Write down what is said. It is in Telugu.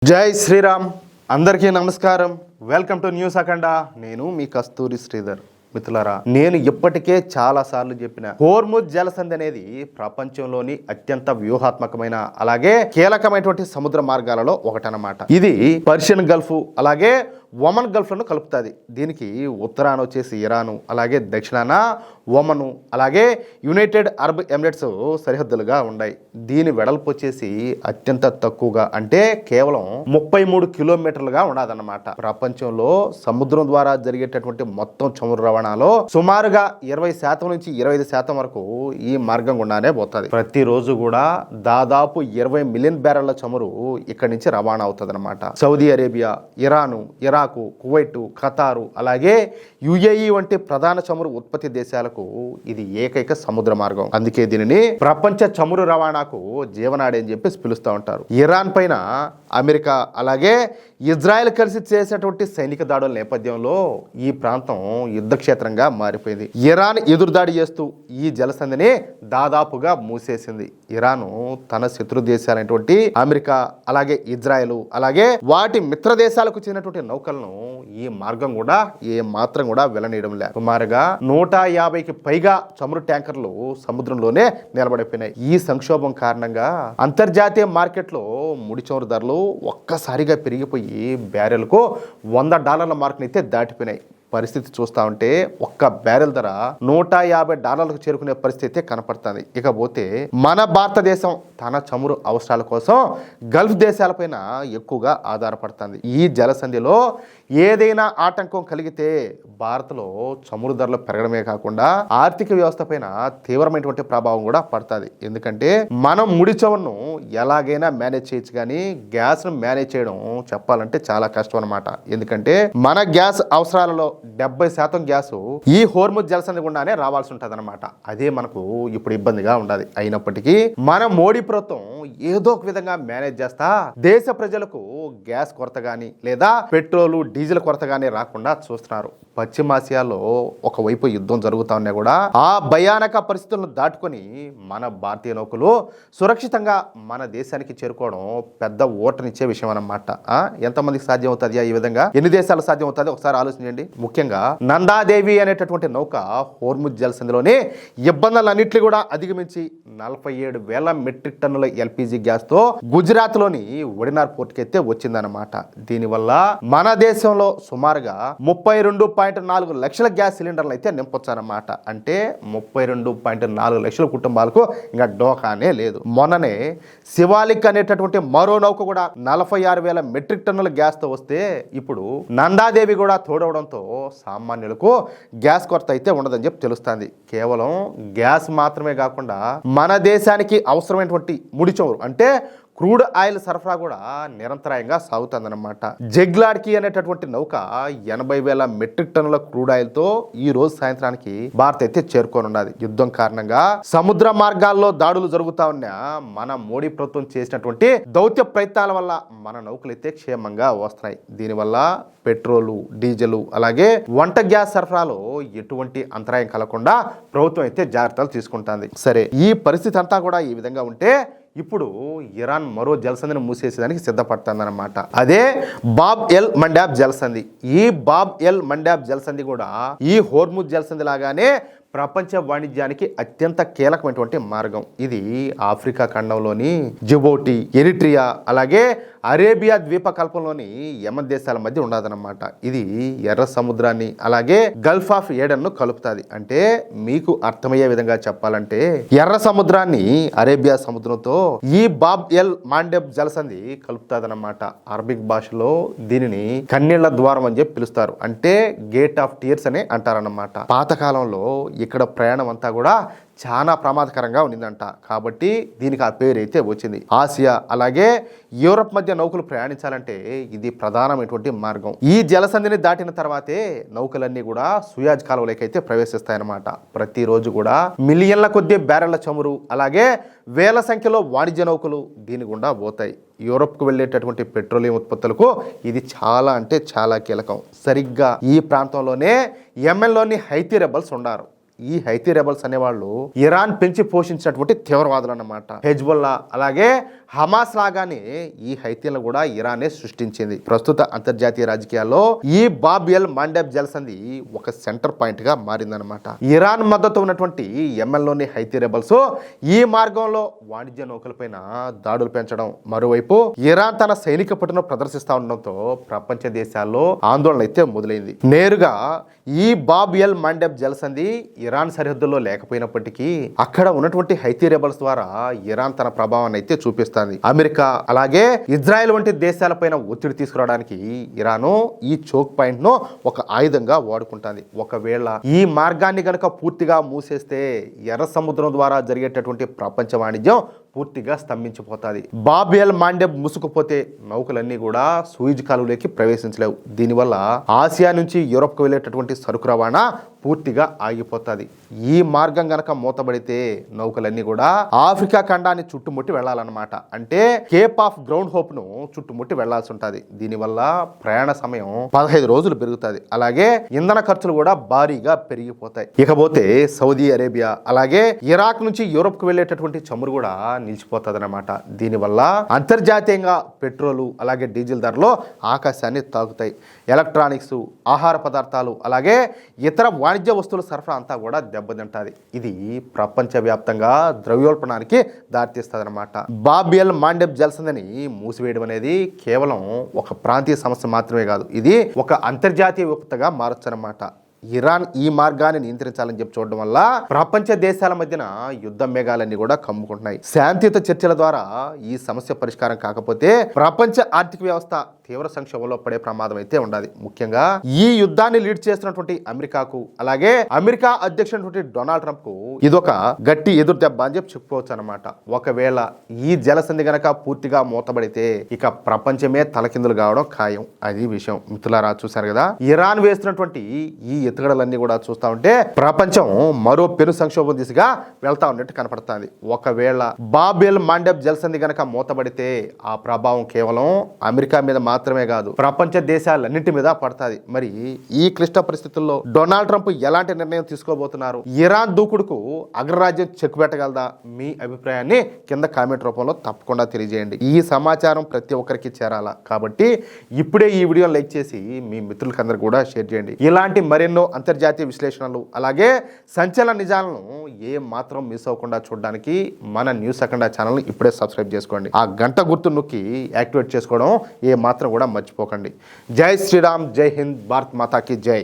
జై శ్రీరామ్. అందరికీ నమస్కారం. వెల్కమ్ టు న్యూస్ అఖండ. నేను మీ కస్తూరి శ్రీధర్. మిత్రులారా, నేను ఇప్పటికే చాలా సార్లు చెప్పిన హోర్ముజ్ జలసంధి అనేది ప్రపంచంలోని అత్యంత వ్యూహాత్మకమైన అలాగే కీలకమైనటువంటి సముద్ర మార్గాలలో ఒకటన్నమాట. ఇది పర్షియన్ గల్ఫ్ అలాగే ఒమన్ గల్ఫ్లను కలుపుతుంది. దీనికి ఉత్తరాన వచ్చేసి ఇరాను, అలాగే దక్షిణాన ఒమను, అలాగే యునైటెడ్ అరబ్ ఎమిరేట్స్ సరిహద్దులుగా ఉన్నాయి. దీని వెడల్పు వచ్చేసి అత్యంత తక్కువగా అంటే కేవలం 33 కిలోమీటర్లుగా ఉండదన్నమాట. ప్రపంచంలో సముద్రం ద్వారా జరిగేటటువంటి మొత్తం చమురు రవాణాలో సుమారుగా 20% నుంచి 25% వరకు ఈ మార్గం గుండానే పోతుంది. ప్రతిరోజు కూడా దాదాపు 20 మిలియన్ బ్యారెళ్ల చమురు ఇక్కడి నుంచి రవాణా అవుతుంది అనమాట. Saudi Arabia, Iran, Iraq, Kuwait, ఖతారు, అలాగే యుఏఈ వంటి ప్రధాన చమురు ఉత్పత్తి దేశాలకు ఇది ఏకైక సముద్ర మార్గం. అందుకే దీనిని ప్రపంచ చమురు రవాణాకు జీవనాడి అని చెప్పి పిలుస్తూ ఉంటారు. ఇరాన్ పైన అమెరికా అలాగే ఇజ్రాయెల్ కలిసి చేసేటువంటి సైనిక దాడుల నేపథ్యంలో ఈ ప్రాంతం యుద్ధక్షేత్రంగా మారిపోయింది. ఇరాన్ ఎదురుదాడి చేస్తూ ఈ జలసంధిని దాదాపుగా మూసేసింది. ఇరాను తన శత్రు దేశాలైనటువంటి అమెరికా అలాగే ఇజ్రాయెల్ అలాగే వాటి మిత్ర దేశాలకు చెందినటువంటి నౌకలను ఈ మార్గం కూడా ఏ మాత్రం కూడా వెళ్ళనీయడం లేదు. సుమారుగా 150కి పైగా చమురు ట్యాంకర్లు సముద్రంలోనే నిలబడిపోయినాయి. ఈ సంక్షోభం కారణంగా అంతర్జాతీయ మార్కెట్లో ముడి చమురు ధరలు ఒక్కసారిగా పెరిగిపోయి బ్యారెల్కు $100 మార్కుని అయితే దాటిపోయినాయి. పరిస్థితి చూస్తూ ఉంటే ఒక్క బ్యారెల్ ధర $150 చేరుకునే పరిస్థితి కనపడుతుంది. ఇకపోతే మన భారతదేశం తన చమురు అవసరాల కోసం గల్ఫ్ దేశాలపైన ఎక్కువగా ఆధారపడుతుంది. ఈ జలసంధిలో ఏదైనా ఆటంకం కలిగితే భారత్లో చమురు ధరలు పెరగడమే కాకుండా ఆర్థిక వ్యవస్థ పైన తీవ్రమైనటువంటి ప్రభావం కూడా పడుతుంది. ఎందుకంటే మనం ముడి చమురును ఎలాగైనా మేనేజ్ చేయొచ్చు, కానీ గ్యాస్ను మేనేజ్ చేయడం చెప్పాలంటే చాలా కష్టం అనమాట. ఎందుకంటే మన గ్యాస్ అవసరాలలో 70% గ్యాస్ ఈ హోర్ముజ్ జలసంధి గుండానే రావాల్సి ఉంటుంది అనమాట. అదే మనకు ఇప్పుడు ఇబ్బందిగా ఉండదు. అయినప్పటికీ మన మోడీ ప్రభుత్వం ఏదో ఒక విధంగా మేనేజ్ చేస్తా దేశ ప్రజలకు గ్యాస్ కొరత గానీ లేదా పెట్రోలు డీజిల్ కొరత గానీ రాకుండా చూస్తున్నారు. పశ్చిమాసియాలో ఒకవైపు యుద్ధం జరుగుతా ఉన్నా కూడా ఆ భయానక పరిస్థితులను దాటుకొని మన భారతీయ నౌకలు సురక్షితంగా మన దేశానికి చేరుకోవడం పెద్ద ఓటనిచ్చే విషయం అన్నమాట. ఎంతమందికి సాధ్యం అవుతుంది ఈ విధంగా? ఎన్ని దేశాలు సాధ్యం అవుతుంది ఒకసారి ఆలోచించండి. ముఖ్యంగా నందాదేవి అనేటటువంటి నౌక హోర్ముజ్ జలసంధిలోని ఇబ్బందులన్నింటినీ కూడా అధిగమించి 47,000 మెట్రిక్ టన్నుల ఎల్పిజి గ్యాస్ తో గుజరాత్ లోని ఒడినార్ పోర్ట్ కి అయితే వచ్చిందనమాట. దీనివల్ల మన దేశంలో సుమారుగా 32.4 లక్షల గ్యాస్ సిలిండర్లు అయితే నింపొచ్చనమాట. అంటే 32.4 లక్షల కుటుంబాలకు ఇంకా డోకానే లేదు. మొన్ననే శివాలిక్ అనేటటువంటి మరో నౌక కూడా 46,000 మెట్రిక్ టన్నుల గ్యాస్ తో వస్తే ఇప్పుడు నందాదేవి కూడా తోడవడంతో సామాన్యులకు గ్యాస్ కొరత అయితే ఉండదని చెప్పి తెలుస్తుంది. కేవలం గ్యాస్ మాత్రమే కాకుండా మన దేశానికి అవసరమైనటువంటి ముడి చమురు అంటే క్రూడ్ ఆయిల్ సరఫరా కూడా నిరంతరాయంగా సాగుతుందన్నమాట. జగ్లాడ్కి అనేటటువంటి నౌక 80,000 మెట్రిక్ టన్నుల క్రూడ్ ఆయిల్ తో ఈ రోజు సాయంత్రానికి భారత్ అయితే చేరుకోనున్నది. యుద్ధం కారణంగా సముద్ర మార్గాల్లో దాడులు జరుగుతా ఉన్నా మన మోడీ ప్రభుత్వం చేసినటువంటి దౌత్య ప్రయత్నాల వల్ల మన నౌకలు అయితే క్షేమంగా వస్తున్నాయి. దీనివల్ల పెట్రోలు డీజిల్ అలాగే వంట గ్యాస్ సరఫరాలో ఎటువంటి అంతరాయం కలగకుండా ప్రభుత్వం అయితే జాగ్రత్తలు తీసుకుంటుంది. సరే, ఈ పరిస్థితి అంతా కూడా ఈ విధంగా ఉంటే ఇప్పుడు ఇరాన్ మరో జలసంధిని మూసేసేదానికి సిద్ధపడుతుందన్నమాట. అదే బాబ్ ఎల్ మండాబ్ జలసంధి. ఈ బాబ్ ఎల్ మండాబ్ జలసంధి కూడా ఈ హోర్ముజ్ జలసంధి లాగానే ప్రపంచ వాణిజ్యానికి అత్యంత కీలకమైనటువంటి మార్గం. ఇది ఆఫ్రికా ఖండంలోని జిబౌటి, ఎరిట్రియా అలాగే అరేబియా ద్వీపకల్పంలోని యమన్ దేశాల మధ్య ఉండదన్నమాట. ఇది ఎర్ర సముద్రాన్ని అలాగే గల్ఫ్ ఆఫ్ ఏడెన్ ను కలుపుతుంది. అంటే మీకు అర్థమయ్యే విధంగా చెప్పాలంటే ఎర్ర సముద్రాన్ని అరేబియా సముద్రంతో ఈ బాబ్ ఎల్ మాండెబ్ జలసంధి కలుపుతాదన్నమాట. అరబిక్ భాషలో దీనిని కన్నీళ్ల ద్వారం అని చెప్పి పిలుస్తారు. అంటే గేట్ ఆఫ్ టీయర్స్ అని అంటారన్నమాట. పాతకాలంలో ఇక్కడ ప్రయాణం అంతా కూడా చాలా ప్రమాదకరంగా ఉండిందంట. కాబట్టి దీనికి ఆ పేరు అయితే వచ్చింది. ఆసియా అలాగే యూరప్ మధ్య నౌకలు ప్రయాణించాలంటే ఇది ప్రధానమైనటువంటి మార్గం. ఈ జలసంధిని దాటిన తర్వాతే నౌకలన్నీ కూడా సుయాజ్ కాలువలోకి అయితే ప్రవేశిస్తాయన్నమాట. ప్రతిరోజు కూడా మిలియన్ల కొద్ది బ్యారెళ్ల చమురు అలాగే వేల సంఖ్యలో వాణిజ్య నౌకలు దీని గుండా పోతాయి. యూరప్కు వెళ్ళేటటువంటి పెట్రోలియం ఉత్పత్తులకు ఇది చాలా అంటే చాలా కీలకం. సరిగ్గా ఈ ప్రాంతంలోనే యెమెన్లోని హైతీ రెబల్స్ ఉన్నారు. ఈ హైతీ రెబల్స్ అనేవాళ్ళు ఇరాన్ పెంచి పోషించినటువంటి తీవ్రవాదులు అన్నమాట. హెజ్బుల్లా అలాగే హమాస్ లాగానే ఈ హైతీలను కూడా ఇరానే సృష్టించింది. ప్రస్తుత అంతర్జాతీయ రాజకీయాల్లో ఈ బాబ్ ఎల్ మాండెబ్ జలసంధి ఒక సెంటర్ పాయింట్ గా మారిందనమాట. ఇరాన్ మద్దతు ఉన్నటువంటి యెమెన్లోని హైతీ రెబల్స్ ఈ మార్గంలో వాణిజ్య నౌకలపైన దాడులు పెంచడం, మరోవైపు ఇరాన్ తన సైనిక పట్టును ప్రదర్శిస్తా ఉండడంతో ప్రపంచ దేశాల్లో ఆందోళన అయితే మొదలైంది. నేరుగా ఈ బాబ్ ఎల్ మాండెబ్ జలసంధి ఇరాన్ సరిహద్దుల్లో లేకపోయినప్పటికీ అక్కడ ఉన్నటువంటి హైతీ రెబల్స్ ద్వారా ఇరాన్ తన ప్రభావాన్ని అయితే చూపిస్తుంది. అమెరికా అలాగే ఇజ్రాయెల్ వంటి దేశాలపైన ఒత్తిడి తీసుకురావడానికి ఇరాను ఈ చోక్ పాయింట్ ను ఒక ఆయుధంగా వాడుకుంటుంది. ఒకవేళ ఈ మార్గాన్ని గనక పూర్తిగా మూసేస్తే ఎర్ర సముద్రం ద్వారా జరిగేటటువంటి ప్రపంచ వాణిజ్యం పూర్తిగా స్తంభించిపోతుంది. బాబ్ ఎల్ మాండెబ్ ముసుకుపోతే నౌకలన్నీ కూడా సూయిజ్ కాలువలోకి ప్రవేశించలేవు. దీనివల్ల ఆసియా నుంచి యూరోప్కు వెళ్ళేటటువంటి సరుకు రవాణా పూర్తిగా ఆగిపోతుంది. ఈ మార్గం గనక మూతబడితే నౌకలన్నీ కూడా ఆఫ్రికా ఖండాన్ని చుట్టుముట్టి వెళ్లాలన్నమాట. అంటే కేప్ ఆఫ్ గ్రౌండ్ హోప్ ను చుట్టుముట్టి వెళ్లాల్సి ఉంటుంది. దీనివల్ల ప్రయాణ సమయం 15 రోజులు పెరుగుతుంది. అలాగే ఇంధన ఖర్చులు కూడా భారీగా పెరిగిపోతాయి. ఇకపోతే సౌదీ అరేబియా అలాగే ఇరాక్ నుంచి యూరోప్ కు వెళ్ళేటటువంటి చమురు కూడా నిలిచిపోతుంది అన్నమాట. దీనివల్ల అంతర్జాతీయంగా పెట్రోలు అలాగే డీజిల్ ధరలు ఆకాశాన్ని తాకుతాయి. ఎలక్ట్రానిక్స్, ఆహార పదార్థాలు అలాగే ఇతర వాణిజ్య వస్తువుల సరఫరా అంతా కూడా దెబ్బతింటుంది. ఇది ప్రపంచవ్యాప్తంగా ద్రవ్యోల్బణానికి దారితీస్తుంది అనమాట. బాబ్ ఎల్ మాండెబ్ జలసంధిని మూసివేయడం అనేది కేవలం ఒక ప్రాంతీయ సమస్య మాత్రమే కాదు, ఇది ఒక అంతర్జాతీయ విపత్తుగా మారొచ్చు అనమాట. ఇరాన్ ఈ మార్గాన్ని నియంత్రించాలని చెప్పి చూడడం వల్ల ప్రపంచ దేశాల మధ్యన యుద్ధ మేఘాలన్నీ కూడా కమ్ముకుంటున్నాయి. శాంతియుత చర్చల ద్వారా ఈ సమస్య పరిష్కారం కాకపోతే ప్రపంచ ఆర్థిక వ్యవస్థ తీవ్ర సంక్షోభంలో పడే ప్రమాదం అయితే ఉండాలి. ముఖ్యంగా ఈ యుద్ధాన్ని లీడ్ చేస్తున్నటువంటి అమెరికాకు అలాగే అమెరికా అధ్యక్షుడు డొనాల్డ్ ట్రంప్ కు ఇదొక గట్టి ఎదురు దెబ్బ అని చెప్పి చెప్పుకోవచ్చు అనమాట. ఒకవేళ ఈ జలసంధి గనక పూర్తిగా మూతబడితే ఇక ప్రపంచమే తలకిందులు కావడం ఖాయం. అది విషయం. మిత్రులారా, చూశారు కదా, ఇరాన్ వేస్తున్నటువంటి ఈ ఎత్తుగడలన్నీ కూడా చూస్తా ఉంటే ప్రపంచం మరో పెను సంక్షోభం దిశగా వెళ్తా ఉన్నట్టు కనపడుతుంది. ఒకవేళ బాబ్ ఎల్ మాండెబ్ జలసంధి గనక మూతబడితే ఆ ప్రభావం కేవలం అమెరికా మీద మాత్రమే కాదు, ప్రపంచ దేశాలన్నింటి మీద పడుతుంది. మరి ఈ క్లిష్ట పరిస్థితుల్లో డొనాల్డ్ ట్రంప్ ఎలాంటి నిర్ణయం తీసుకోబోతున్నారు? ఇరాన్ దూకుడుకు అగ్రరాజ్యం చెక్ పెట్టగలదా? మీ అభిప్రాయాన్ని కింద కామెంట్ రూపంలో తప్పకుండా తెలియజేయండి. ఈ సమాచారం ప్రతి ఒక్కరికి చేరాలా కాబట్టి ఇప్పుడే ఈ వీడియోని లైక్ చేసి మీ మిత్రులకి అందరు కూడా షేర్ చేయండి. ఇలాంటి మరెన్నో అంతర్జాతీయ విశ్లేషణలు అలాగే సంచలన నిజాలను ఏ మాత్రం మిస్ అవ్వకుండా చూడడానికి మన న్యూస్ అఖండ ఛానల్ని ఇప్పుడే సబ్స్క్రైబ్ చేసుకోండి. ఆ గంట గుర్తు నొక్కి యాక్టివేట్ చేసుకోవడం ఏ మాత్రం కూడా మర్చిపోకండి. జై శ్రీరామ్, జై హింద్, భారత్ మాతాకి జై.